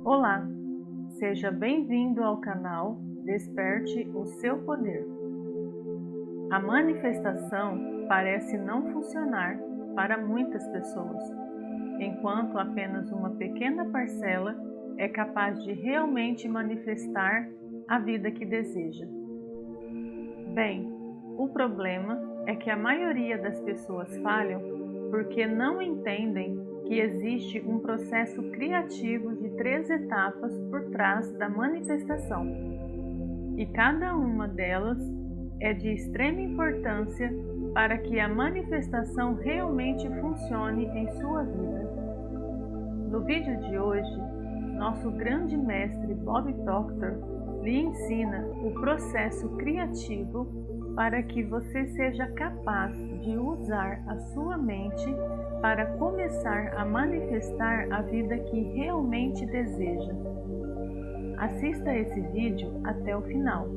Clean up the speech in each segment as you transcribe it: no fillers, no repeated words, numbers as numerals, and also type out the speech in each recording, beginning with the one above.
Olá, seja bem-vindo ao canal Desperte o Seu Poder. A manifestação parece não funcionar para muitas pessoas, enquanto apenas uma pequena parcela é capaz de realmente manifestar a vida que deseja. Bem, o problema é que a maioria das pessoas falham porque não entendem que existe um processo criativo de 3 etapas por trás da manifestação, e cada uma delas é de extrema importância para que a manifestação realmente funcione em sua vida. No vídeo de hoje, nosso grande mestre Bob Proctor lhe ensina o processo criativo para que você seja capaz de usar a sua mente para começar a manifestar a vida que realmente deseja. Assista esse vídeo até o final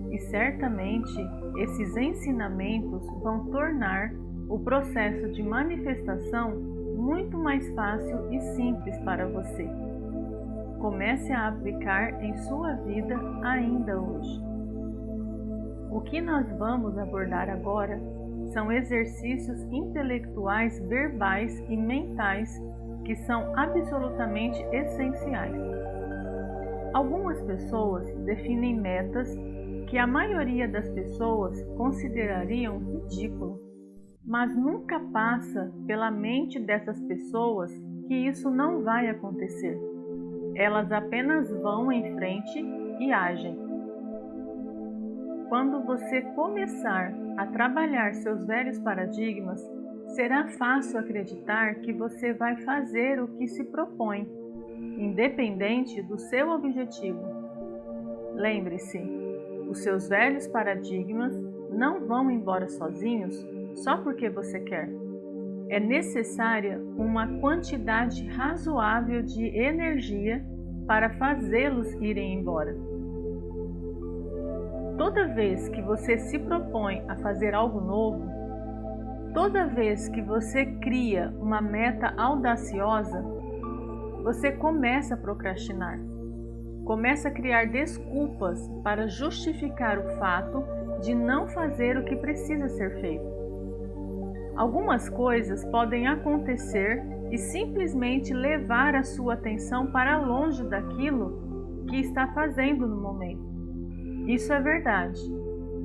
e certamente esses ensinamentos vão tornar o processo de manifestação muito mais fácil e simples para você. Comece a aplicar em sua vida ainda hoje. O que nós vamos abordar agora são exercícios intelectuais, verbais e mentais que são absolutamente essenciais. Algumas pessoas definem metas que a maioria das pessoas considerariam ridículo, mas nunca passa pela mente dessas pessoas que isso não vai acontecer. Elas apenas vão em frente e agem. Quando você começar a trabalhar seus velhos paradigmas, será fácil acreditar que você vai fazer o que se propõe, independente do seu objetivo. Lembre-se, os seus velhos paradigmas não vão embora sozinhos só porque você quer. É necessária uma quantidade razoável de energia para fazê-los irem embora. Toda vez que você se propõe a fazer algo novo, toda vez que você cria uma meta audaciosa, você começa a procrastinar. Começa a criar desculpas para justificar o fato de não fazer o que precisa ser feito. Algumas coisas podem acontecer e simplesmente levar a sua atenção para longe daquilo que está fazendo no momento. Isso é verdade.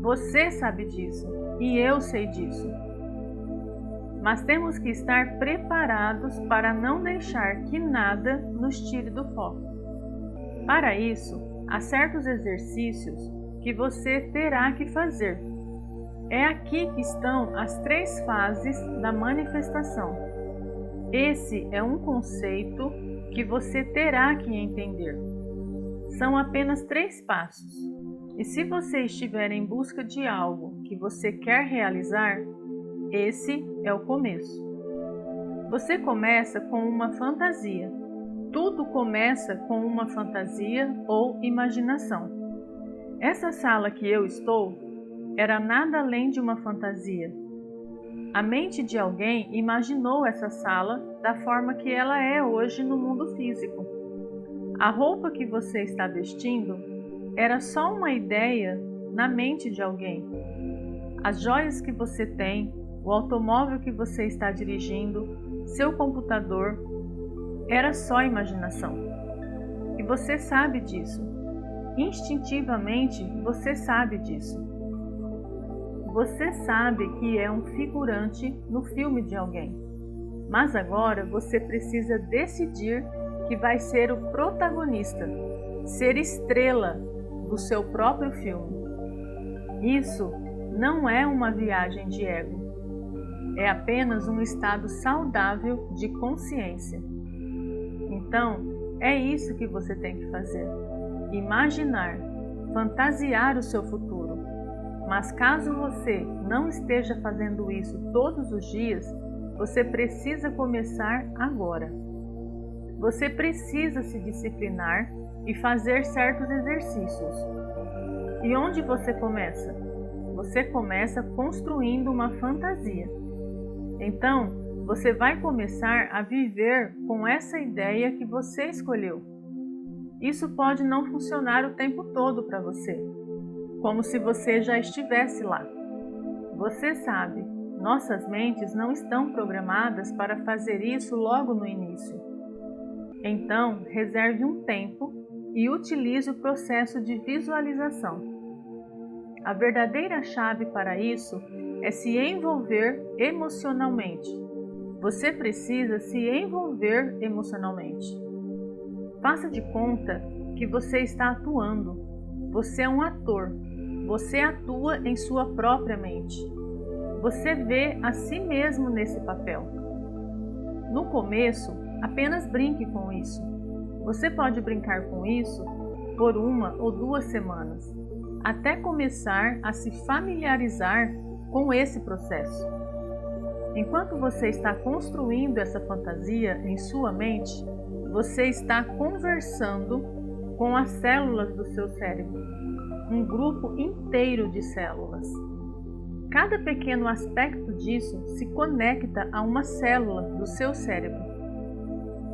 Você sabe disso e eu sei disso. Mas temos que estar preparados para não deixar que nada nos tire do foco. Para isso, há certos exercícios que você terá que fazer. É aqui que estão as 3 fases da manifestação. Esse é um conceito que você terá que entender. São apenas 3 passos. E se você estiver em busca de algo que você quer realizar, esse é o começo. Você começa com uma fantasia. Tudo começa com uma fantasia ou imaginação. Essa sala que eu estou era nada além de uma fantasia. A mente de alguém imaginou essa sala da forma que ela é hoje no mundo físico. A roupa que você está vestindo era só uma ideia na mente de alguém. As joias que você tem, o automóvel que você está dirigindo, seu computador, era só imaginação. E você sabe disso. Instintivamente, você sabe disso. Você sabe que é um figurante no filme de alguém. Mas agora você precisa decidir que vai ser o protagonista, ser estrela do seu próprio filme. Isso não é uma viagem de ego. É apenas um estado saudável de consciência. Então, é isso que você tem que fazer. Imaginar, fantasiar o seu futuro. Mas caso você não esteja fazendo isso todos os dias, você precisa começar agora. Você precisa se disciplinar e fazer certos exercícios. E onde você começa? Você começa construindo uma fantasia. Então, você vai começar a viver com essa ideia que você escolheu. isso pode não funcionar o tempo todo para você, como se você já estivesse lá. Você sabe, nossas mentes não estão programadas para fazer isso logo no início. Então, reserve um tempo e utilize o processo de visualização. A verdadeira chave para isso é se envolver emocionalmente. Você precisa se envolver emocionalmente. Faça de conta que você está atuando. Você é um ator. Você atua em sua própria mente. Você vê a si mesmo nesse papel. No começo, apenas brinque com isso. Você pode brincar com isso por 1 ou 2 semanas, até começar a se familiarizar com esse processo. Enquanto você está construindo essa fantasia em sua mente, você está conversando com as células do seu cérebro, um grupo inteiro de células. Cada pequeno aspecto disso se conecta a uma célula do seu cérebro.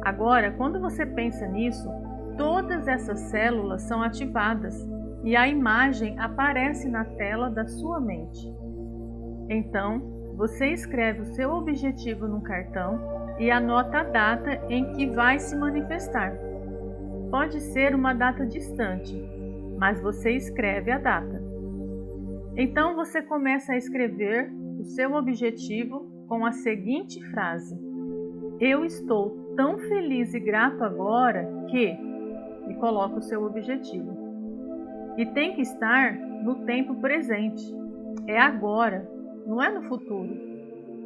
Agora, quando você pensa nisso, todas essas células são ativadas e a imagem aparece na tela da sua mente. Então, você escreve o seu objetivo num cartão e anota a data em que vai se manifestar. Pode ser uma data distante, mas você escreve a data. Então você começa a escrever o seu objetivo com a seguinte frase: eu estou tão feliz e grato agora que... e coloca o seu objetivo. E tem que estar no tempo presente. É agora, não é no futuro.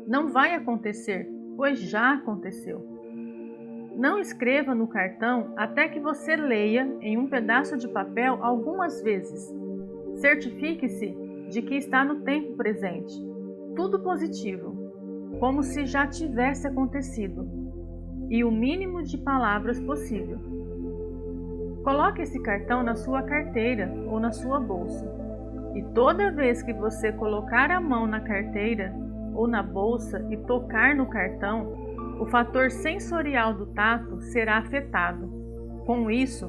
Não vai acontecer, pois já aconteceu. Não escreva no cartão até que você leia em um pedaço de papel algumas vezes. Certifique-se de que está no tempo presente. Tudo positivo, como se já tivesse acontecido. E o mínimo de palavras possível. Coloque esse cartão na sua carteira ou na sua bolsa. E toda vez que você colocar a mão na carteira ou na bolsa e tocar no cartão, o fator sensorial do tato será afetado. Com isso,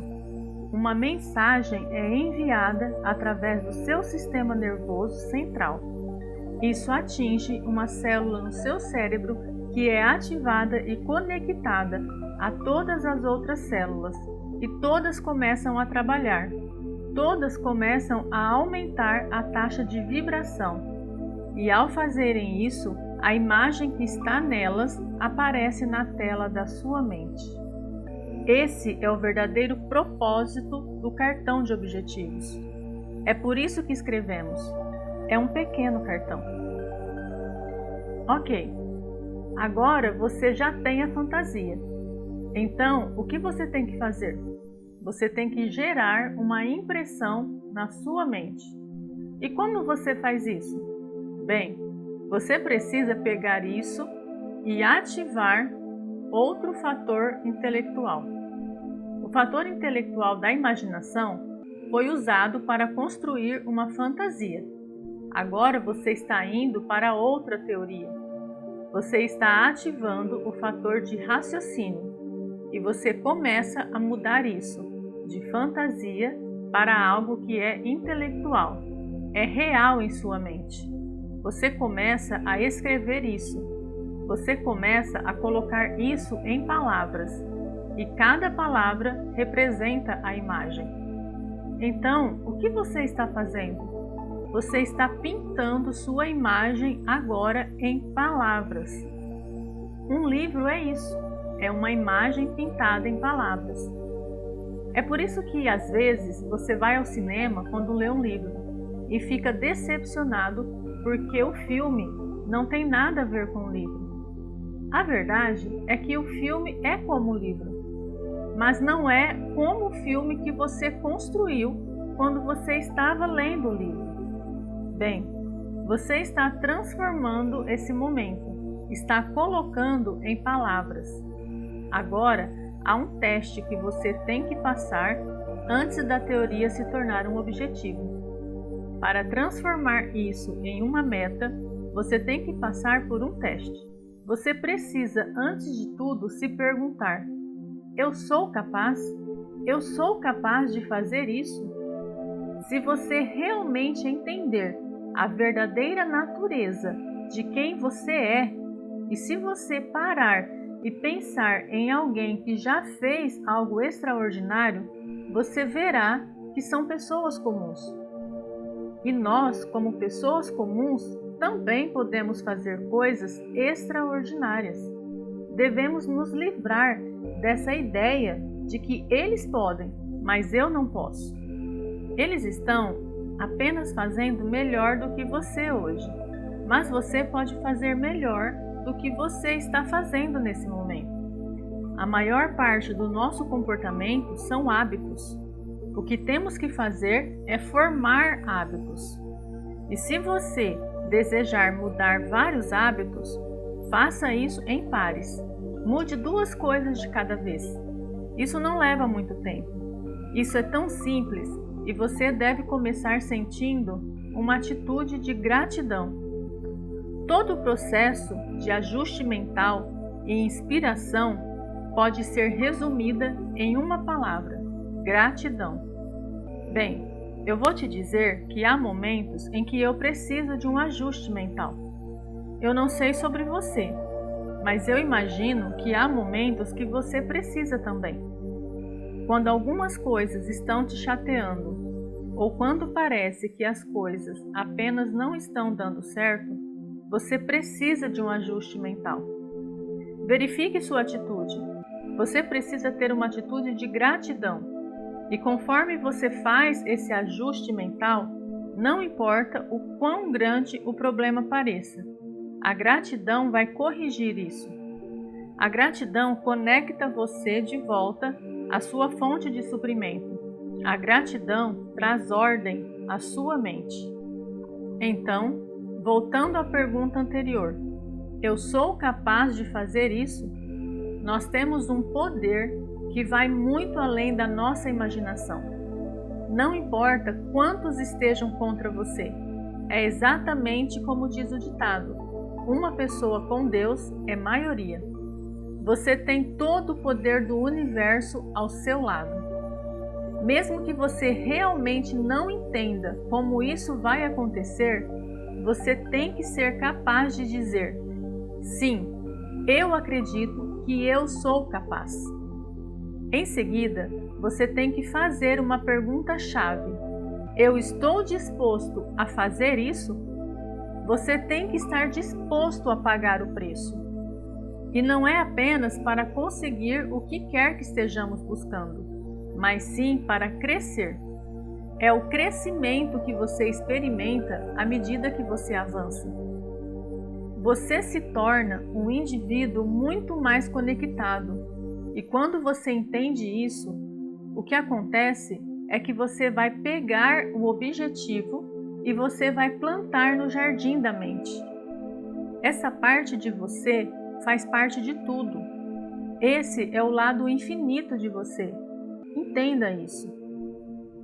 uma mensagem é enviada através do seu sistema nervoso central. Isso atinge uma célula no seu cérebro que é ativada e conectada a todas as outras células, e todas começam a trabalhar. Todas começam a aumentar a taxa de vibração. E ao fazerem isso, a imagem que está nelas aparece na tela da sua mente. Esse é o verdadeiro propósito do cartão de objetivos. É por isso que escrevemos. É um pequeno cartão. Ok, agora você já tem a fantasia. Então, o que você tem que fazer? Você tem que gerar uma impressão na sua mente. E como você faz isso? Bem, você precisa pegar isso e ativar outro fator intelectual. O fator intelectual da imaginação foi usado para construir uma fantasia. Agora você está indo para outra teoria. Você está ativando o fator de raciocínio e você começa a mudar isso de fantasia para algo que é intelectual, é real em sua mente. Você começa a escrever isso. Você começa a colocar isso em palavras. E cada palavra representa a imagem. Então, o que você está fazendo? Você está pintando sua imagem agora em palavras. Um livro é isso. É uma imagem pintada em palavras. É por isso que, às vezes, você vai ao cinema quando lê um livro e fica decepcionado porque o filme não tem nada a ver com o livro. A verdade é que o filme é como o livro, mas não é como o filme que você construiu quando você estava lendo o livro. Bem, você está transformando esse momento, está colocando em palavras. Agora, há um teste que você tem que passar antes da teoria se tornar um objetivo. Para transformar isso em uma meta, você tem que passar por um teste. Você precisa, antes de tudo, se perguntar: Eu sou capaz? Eu sou capaz de fazer isso? Se você realmente entender a verdadeira natureza de quem você é, e se você parar e pensar em alguém que já fez algo extraordinário, você verá que são pessoas comuns. E nós, como pessoas comuns, também podemos fazer coisas extraordinárias. Devemos nos livrar dessa ideia de que eles podem, mas eu não posso. Eles estão apenas fazendo melhor do que você hoje, mas você pode fazer melhor do que você está fazendo nesse momento. A maior parte do nosso comportamento são hábitos. O que temos que fazer é formar hábitos. E se você desejar mudar vários hábitos, faça isso em pares. Mude 2 coisas de cada vez. Isso não leva muito tempo. Isso é tão simples e você deve começar sentindo uma atitude de gratidão. Todo o processo de ajuste mental e inspiração pode ser resumida em uma palavra: gratidão. Bem, eu vou te dizer que há momentos em que eu preciso de um ajuste mental. Eu não sei sobre você, mas eu imagino que há momentos que você precisa também. Quando algumas coisas estão te chateando, ou quando parece que as coisas apenas não estão dando certo, você precisa de um ajuste mental. Verifique sua atitude. Você precisa ter uma atitude de gratidão. E conforme você faz esse ajuste mental, não importa o quão grande o problema pareça, a gratidão vai corrigir isso. A gratidão conecta você de volta à sua fonte de suprimento. A gratidão traz ordem à sua mente. Então, voltando à pergunta anterior, eu sou capaz de fazer isso? Nós temos um poder que vai muito além da nossa imaginação. Não importa quantos estejam contra você, é exatamente como diz o ditado: uma pessoa com Deus é maioria. Você tem todo o poder do universo ao seu lado. Mesmo que você realmente não entenda como isso vai acontecer, você tem que ser capaz de dizer: sim, eu acredito que eu sou capaz. Em seguida, você tem que fazer uma pergunta-chave: eu estou disposto a fazer isso? Você tem que estar disposto a pagar o preço. E não é apenas para conseguir o que quer que estejamos buscando, mas sim para crescer. É o crescimento que você experimenta à medida que você avança. Você se torna um indivíduo muito mais conectado. E quando você entende isso, o que acontece é que você vai pegar o objetivo e você vai plantar no jardim da mente. Essa parte de você faz parte de tudo. Esse é o lado infinito de você. Entenda isso.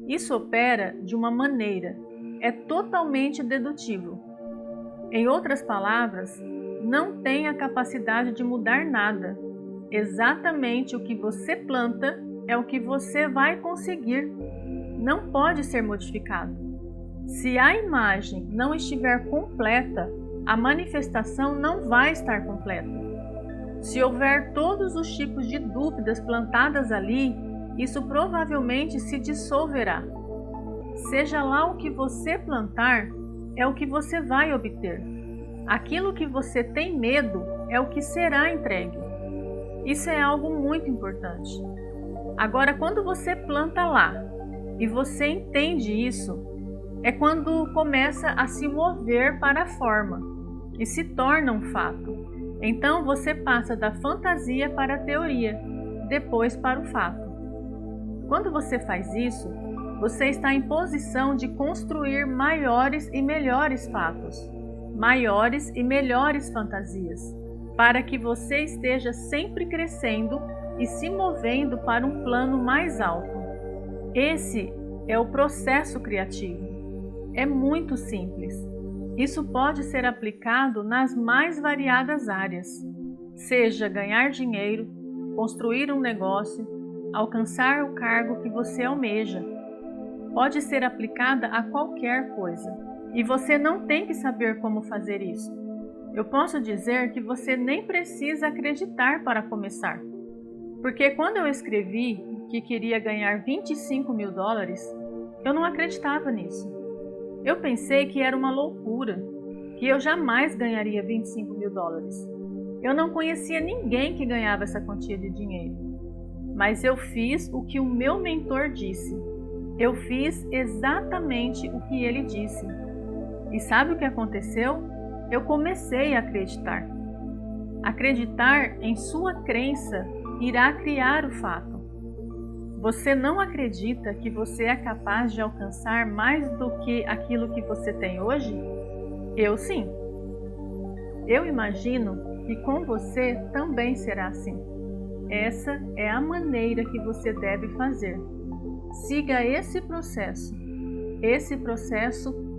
Isso opera de uma maneira, é totalmente dedutivo. Em outras palavras, não tem a capacidade de mudar nada. Exatamente o que você planta é o que você vai conseguir. Não pode ser modificado. Se a imagem não estiver completa, a manifestação não vai estar completa. Se houver todos os tipos de dúvidas plantadas ali, isso provavelmente se dissolverá. Seja lá o que você plantar, é o que você vai obter. Aquilo que você tem medo é o que será entregue. Isso é algo muito importante. Agora, quando você planta lá e você entende isso, é quando começa a se mover para a forma e se torna um fato. Então você passa da fantasia para a teoria, depois para o fato. Quando você faz isso, você está em posição de construir maiores e melhores fatos, maiores e melhores fantasias, para que você esteja sempre crescendo e se movendo para um plano mais alto. Esse é o processo criativo. É muito simples. Isso pode ser aplicado nas mais variadas áreas, seja ganhar dinheiro, construir um negócio, alcançar o cargo que você almeja. Pode ser aplicada a qualquer coisa, e você não tem que saber como fazer isso. Eu posso dizer que você nem precisa acreditar para começar, porque quando eu escrevi que queria ganhar $25 mil, eu não acreditava nisso. Eu pensei que era uma loucura, que eu jamais ganharia $25 mil. Eu não conhecia ninguém que ganhava essa quantia de dinheiro. Mas eu fiz o que o meu mentor disse. Eu fiz exatamente o que ele disse. E sabe o que aconteceu? Eu comecei a acreditar. Acreditar em sua crença irá criar o fato. Você não acredita que você é capaz de alcançar mais do que aquilo que você tem hoje? Eu sim. Eu imagino que com você também será assim. Essa é a maneira que você deve fazer. Siga esse processo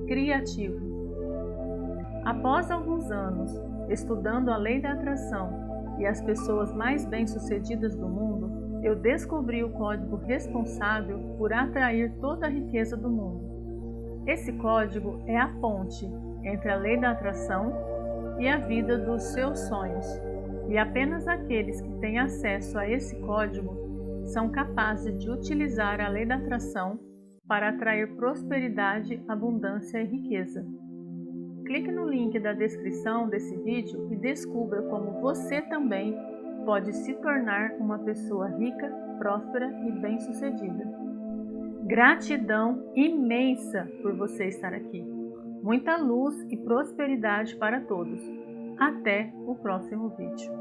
criativo. Após alguns anos estudando a lei da atração e as pessoas mais bem-sucedidas do mundo, eu descobri o código responsável por atrair toda a riqueza do mundo. Esse código é a ponte entre a lei da atração e a vida dos seus sonhos. E apenas aqueles que têm acesso a esse código são capazes de utilizar a lei da atração para atrair prosperidade, abundância e riqueza. Clique no link da descrição desse vídeo e descubra como você também pode se tornar uma pessoa rica, próspera e bem-sucedida. Gratidão imensa por você estar aqui. Muita luz e prosperidade para todos. Até o próximo vídeo.